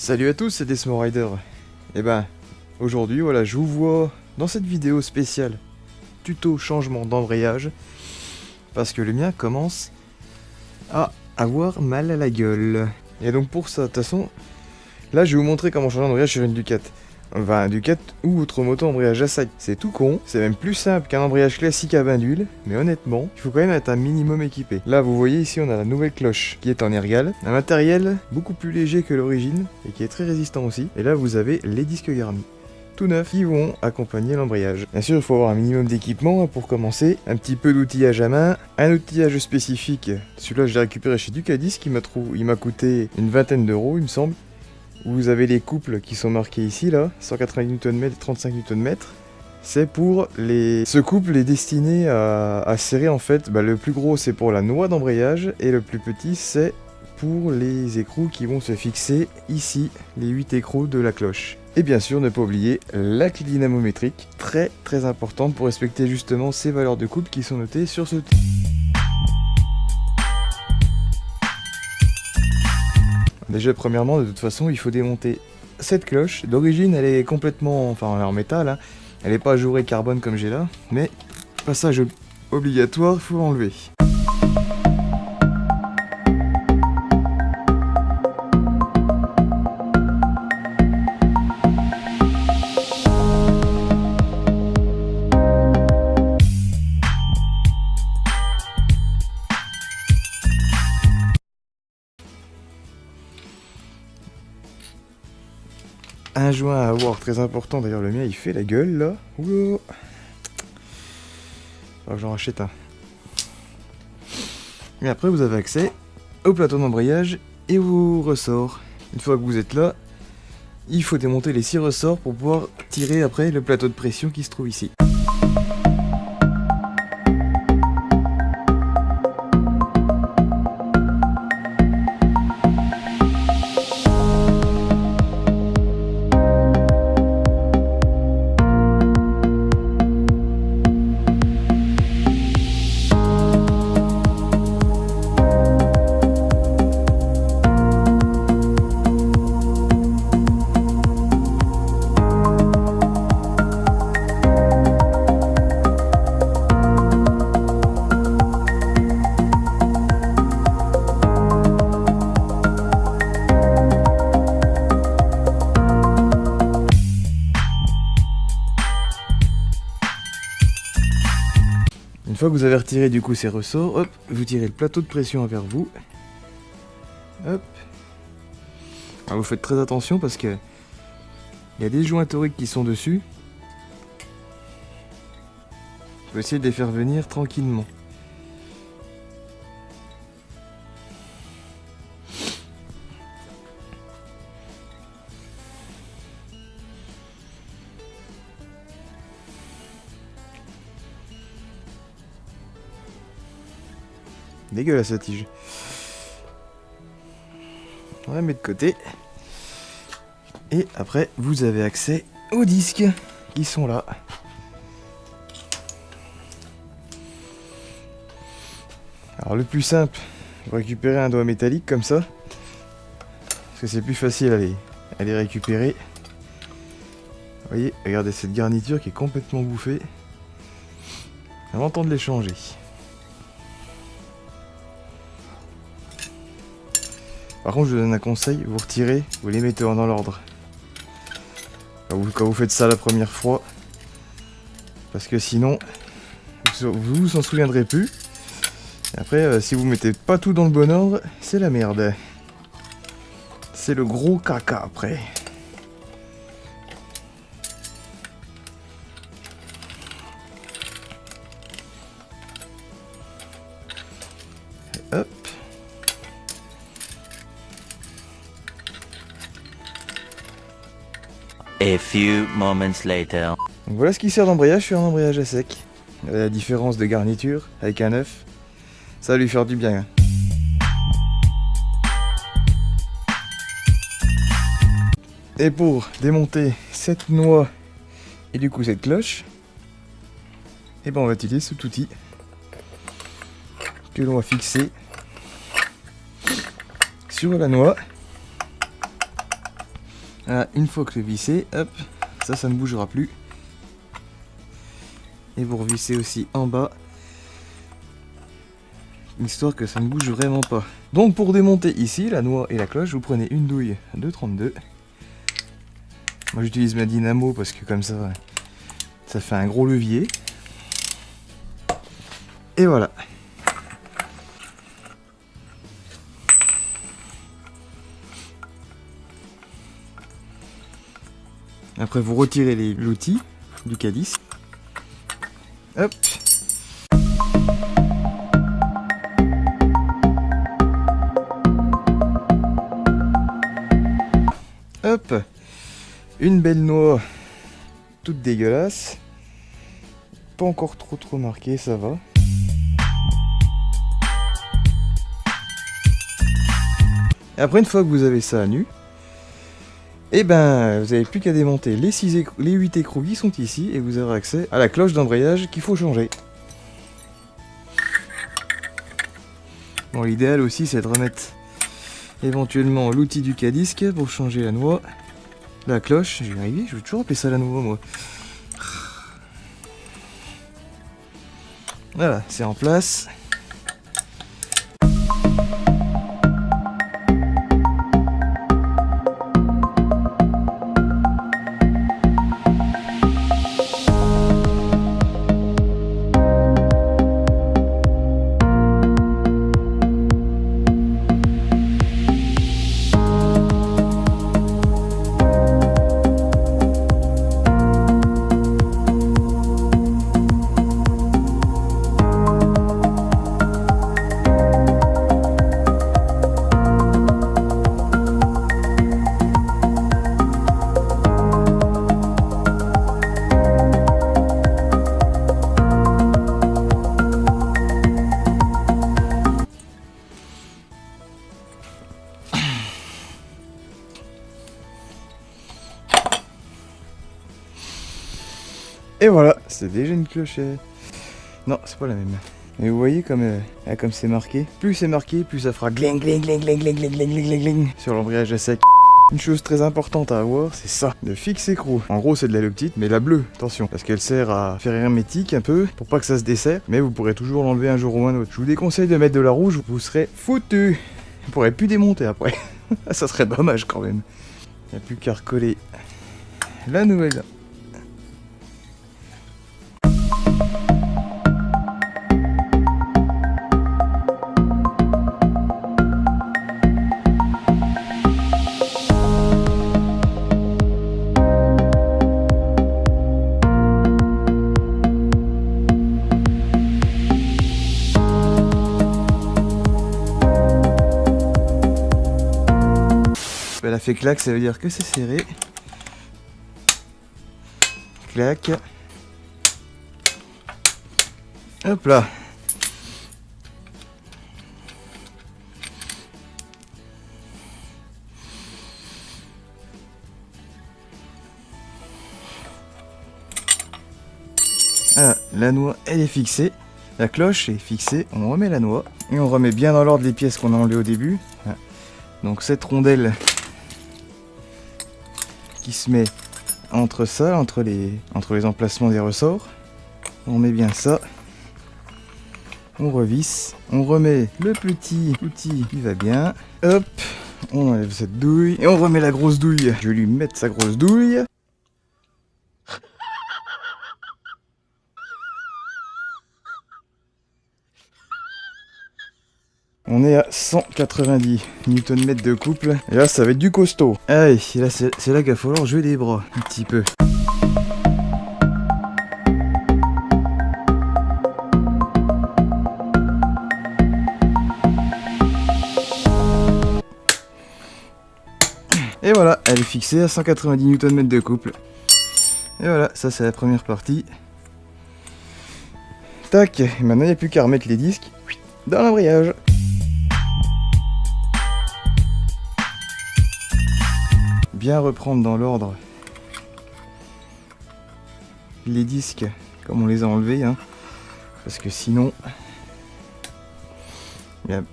Salut à tous, c'est Desmo Rider. Et ben, aujourd'hui, voilà, je vous vois dans cette vidéo spéciale tuto changement d'embrayage parce que le mien commence à avoir mal à la gueule. Et donc pour ça, de toute façon, là je vais vous montrer comment changer d'embrayage sur une Ducat. Enfin, un Ducat ou autre moto embrayage à sac. C'est tout con, c'est même plus simple qu'un embrayage classique à bain d'huile, mais honnêtement, il faut quand même être un minimum équipé. Là, vous voyez ici, on a la nouvelle cloche qui est en ergal, un matériel beaucoup plus léger que l'origine et qui est très résistant aussi. Et là, vous avez les disques garnis, tout neufs, qui vont accompagner l'embrayage. Bien sûr, il faut avoir un minimum d'équipement pour commencer, un petit peu d'outillage à main, un outillage spécifique. Celui-là, je l'ai récupéré chez Ducadis, il m'a coûté une vingtaine d'euros, il me semble. Vous avez les couples qui sont marqués ici, là, 190 Nm et 35 Nm. C'est pour les... Ce couple est destiné à serrer, en fait, le plus gros c'est pour la noix d'embrayage, et le plus petit c'est pour les écrous qui vont se fixer ici, les 8 écrous de la cloche. Et bien sûr, ne pas oublier la clé dynamométrique, très très importante pour respecter justement ces valeurs de couple qui sont notées sur ce... Déjà, premièrement, de toute façon, il faut démonter cette cloche. D'origine, elle est complètement, enfin, en métal, hein. Elle n'est pas ajourée carbone comme j'ai là, mais passage obligatoire, il faut l'enlever. Un joint à avoir très important, d'ailleurs le mien il fait la gueule là. Oula. Alors que j'en rachète un. Et après vous avez accès au plateau d'embrayage et aux ressorts. Une fois que vous êtes là, il faut démonter les 6 ressorts pour pouvoir tirer après le plateau de pression qui se trouve ici. Une fois que vous avez retiré du coup ces ressorts, hop, vous tirez le plateau de pression vers vous. Hop. Alors vous faites très attention parce que il y a des joints toriques qui sont dessus. Il faut essayer de les faire venir tranquillement. Dégueulasse la tige. On la met de côté. Et après, vous avez accès aux disques qui sont là. Alors le plus simple, vous récupérez un doigt métallique comme ça. Parce que c'est plus facile à les récupérer. Vous voyez, regardez cette garniture qui est complètement bouffée. Avant temps de les changer. Par contre, je vous donne un conseil, vous retirez, vous les mettez dans l'ordre. Quand vous faites ça la première fois, parce que sinon, vous vous en souviendrez plus. Et après, si vous mettez pas tout dans le bon ordre, c'est la merde. C'est le gros caca après. Et hop. A few moments later. Donc voilà ce qui sert d'embrayage sur un embrayage à sec. La différence de garniture avec un neuf, ça va lui faire du bien. Et pour démonter cette noix et du coup cette cloche, et ben on va utiliser cet outil que l'on va fixer sur la noix Voilà, une fois que c'est vissé, hop, ça ne bougera plus. Et vous revissez aussi en bas, histoire que ça ne bouge vraiment pas. Donc pour démonter ici la noix et la cloche, vous prenez une douille de 32. Moi j'utilise ma dynamo parce que comme ça fait un gros levier. Et voilà. Après vous retirez l'outil du calice. Hop. Hop. Une belle noix toute dégueulasse. Pas encore trop marquée, ça va. Et après, une fois que vous avez ça à nu, et ben vous n'avez plus qu'à démonter les 8 écrous qui sont ici et vous aurez accès à la cloche d'embrayage qu'il faut changer. Bon, l'idéal aussi c'est de remettre éventuellement l'outil du cadisque pour changer la noix. La cloche, je vais y arriver, je vais toujours appeler ça la noix moi. Voilà, c'est en place. Et voilà, c'est déjà une clochette. Non, c'est pas la même. Et vous voyez comme c'est marqué. Plus c'est marqué, plus ça fera gling gling gling gling gling gling gling gling gling sur l'embrayage à sec. Une chose très importante à avoir, c'est ça, le fixe écrou. En gros, c'est de la loctite, mais la bleue, attention, parce qu'elle sert à faire hermétique un peu, pour pas que ça se desserre, mais vous pourrez toujours l'enlever un jour ou un autre. Je vous déconseille de mettre de la rouge, vous serez foutu. Vous pourrez plus démonter après. Ça serait dommage quand même. Il n'y a plus qu'à recoller la nouvelle. Elle a fait clac, ça veut dire que c'est serré. Clac. Hop là. Voilà, la noix elle est fixée. La cloche est fixée. On remet la noix. Et on remet bien dans l'ordre les pièces qu'on a enlevées au début. Voilà. Donc cette rondelle qui se met entre ça, entre les emplacements des ressorts. On met bien ça. On revisse. On remet le petit outil qui va bien. Hop. On enlève cette douille. Et on remet la grosse douille. Je vais lui mettre sa grosse douille. On est à 190 Nm de couple. Et là, ça va être du costaud. Allez, là, c'est là qu'il va falloir jouer des bras. Un petit peu. Et voilà, elle est fixée à 190 Nm de couple. Et voilà, ça c'est la première partie. Tac, et maintenant il n'y a plus qu'à remettre les disques dans l'embrayage. Bien reprendre dans l'ordre les disques comme on les a enlevés, hein, parce que sinon,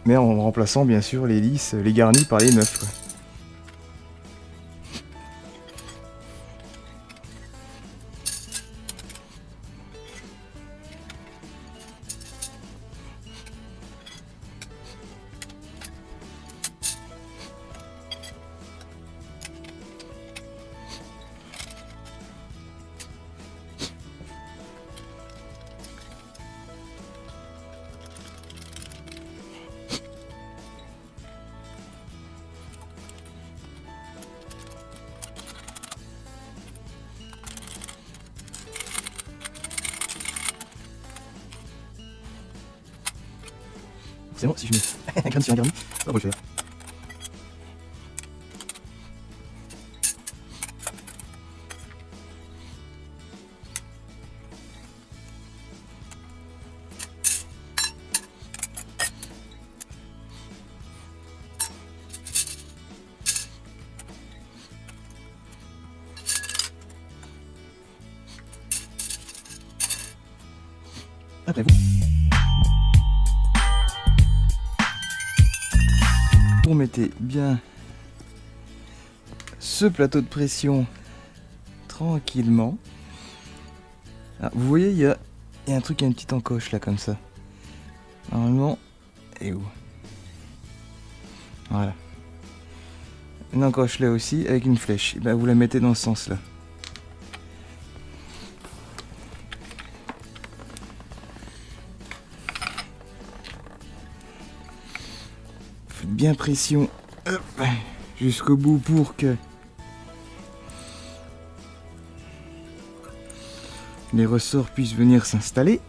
mais en remplaçant bien sûr les lisses, les garnis par les neufs, quoi. C'est bon, si je mets un grain de cire interdit, ça va le faire. Après vous mettez bien ce plateau de pression tranquillement. Ah, vous voyez, il y a un truc, il y a une petite encoche là comme ça. Normalement, et où? Voilà. Une encoche là aussi avec une flèche. Et ben vous la mettez dans ce sens là. Faites bien pression jusqu'au bout pour que les ressorts puissent venir s'installer.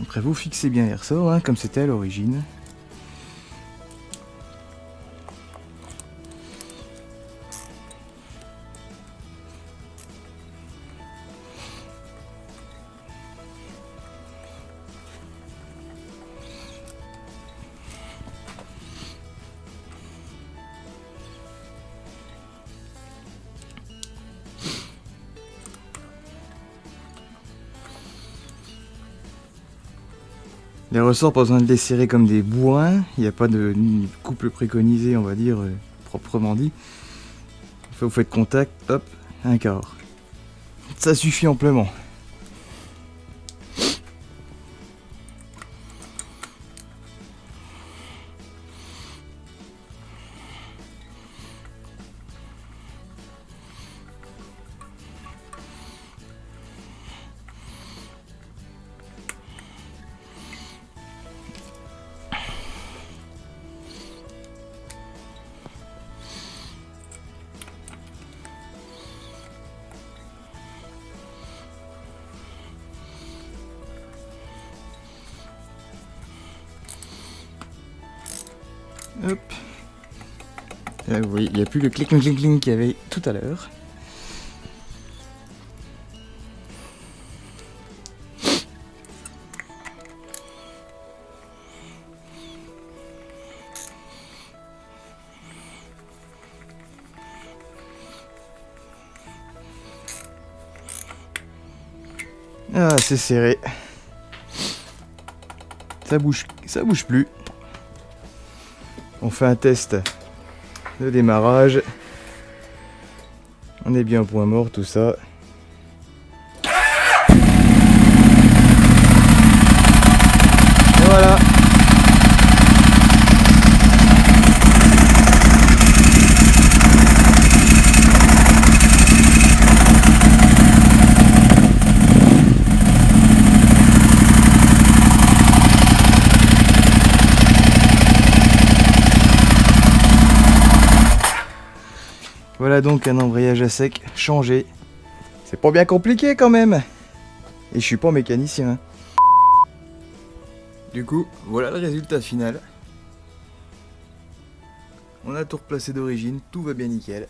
Après vous fixez bien les ressorts hein, comme c'était à l'origine. Les ressorts, pas besoin de les serrer comme des bourrins, il n'y a pas de couple préconisé, on va dire, proprement dit. Vous faites contact, hop, un quart. Ça suffit amplement. Hop. Là, vous voyez, il n'y a plus le clic qu'il y avait tout à l'heure. Ah, c'est serré. Ça bouge plus. On fait un test de démarrage. On est bien au point mort, tout ça. Et voilà. Voilà donc un embrayage à sec changé. C'est pas bien compliqué quand même. Et je suis pas mécanicien. Du coup, voilà le résultat final. On a tout replacé d'origine, tout va bien nickel.